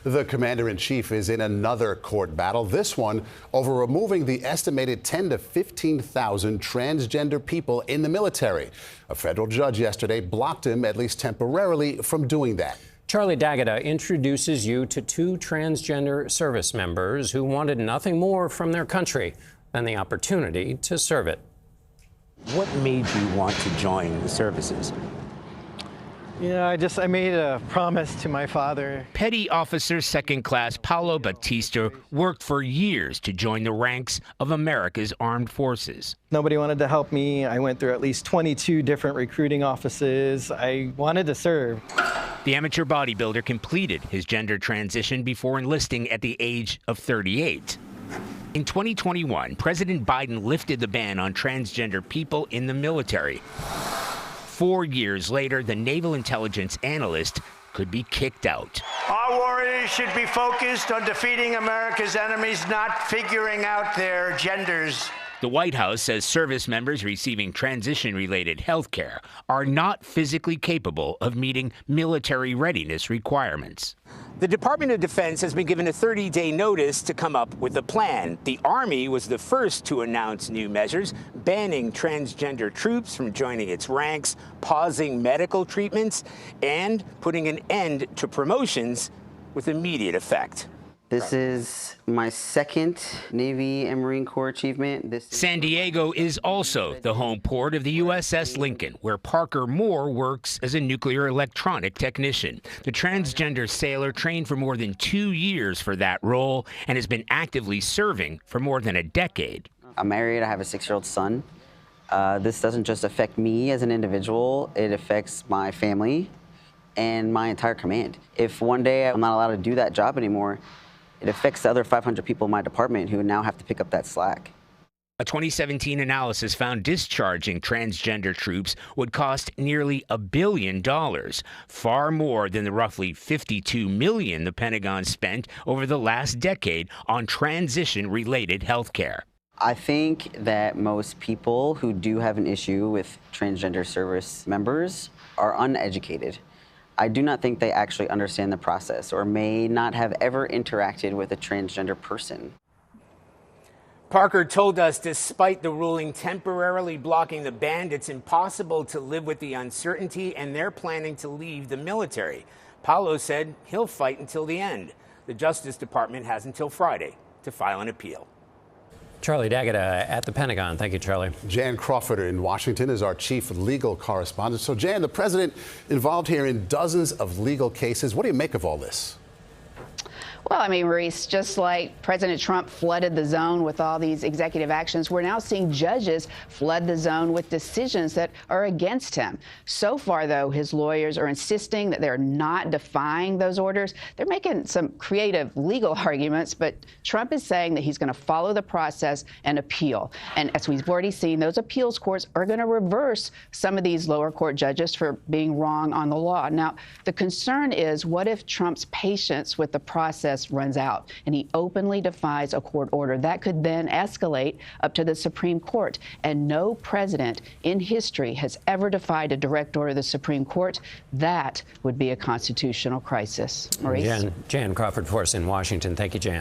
The commander-in-chief is in another court battle, this one over removing the estimated 10,000 to 15,000 transgender people in the military. A federal judge yesterday blocked him, at least temporarily, from doing that. Charlie D'Agata introduces you to two transgender service members who wanted nothing more from their country than the opportunity to serve it. What made you want to join the services? I made a promise to my father. Petty Officer Second Class Paulo Batista worked for years to join the ranks of America's armed forces. Nobody wanted to help me. I went through at least 22 different recruiting offices. I wanted to serve. The amateur bodybuilder completed his gender transition before enlisting at the age of 38. In 2021, President Biden lifted the ban on transgender people in the military. 4 years later, the naval intelligence analyst could be kicked out. Our warriors should be focused on defeating America's enemies, not figuring out their genders. The White House says service members receiving transition-related health care are not physically capable of meeting military readiness requirements. The Department of Defense has been given a 30-day notice to come up with a plan. The Army was the first to announce new measures, banning transgender troops from joining its ranks, pausing medical treatments, and putting an end to promotions with immediate effect. This is my second Navy and Marine Corps achievement. San Diego is also the home port of the USS Lincoln, where Parker Moore works as a nuclear electronic technician. The transgender sailor trained for more than 2 years for that role and has been actively serving for more than a decade. I'm married. I have a 6-year-old son. This doesn't just affect me as an individual. It affects my family and my entire command. If one day I'm not allowed to do that job anymore, it affects the other 500 people in my department who now have to pick up that slack. A 2017 analysis found discharging transgender troops would cost nearly $1 billion, far more than the roughly $52 million the Pentagon spent over the last decade on transition-related health care. I think that most people who do have an issue with transgender service members are uneducated. I do not think they actually understand the process or may not have ever interacted with a transgender person. Parker told us despite the ruling temporarily blocking the ban, it's impossible to live with the uncertainty, and they're planning to leave the military. Paulo said he'll fight until the end. The Justice Department has until Friday to file an appeal. Charlie D'Agata at the Pentagon. Thank you, Charlie. Jan Crawford in Washington is our chief legal correspondent. So, Jan, the president involved here in dozens of legal cases. What do you make of all this? Well, Maurice, just like President Trump flooded the zone with all these executive actions, we're now seeing judges flood the zone with decisions that are against him. So far, though, his lawyers are insisting that they're not defying those orders. They're making some creative legal arguments, but Trump is saying that he's going to follow the process and appeal. And as we've already seen, those appeals courts are going to reverse some of these lower court judges for being wrong on the law. Now, the concern is, what if Trump's patience with the process runs out and he openly defies a court order? That could then escalate up to the Supreme Court. And no president in history has ever defied a direct order of the Supreme Court. That would be a constitutional crisis. Maurice? Jan Crawford for us in Washington. Thank you, Jan.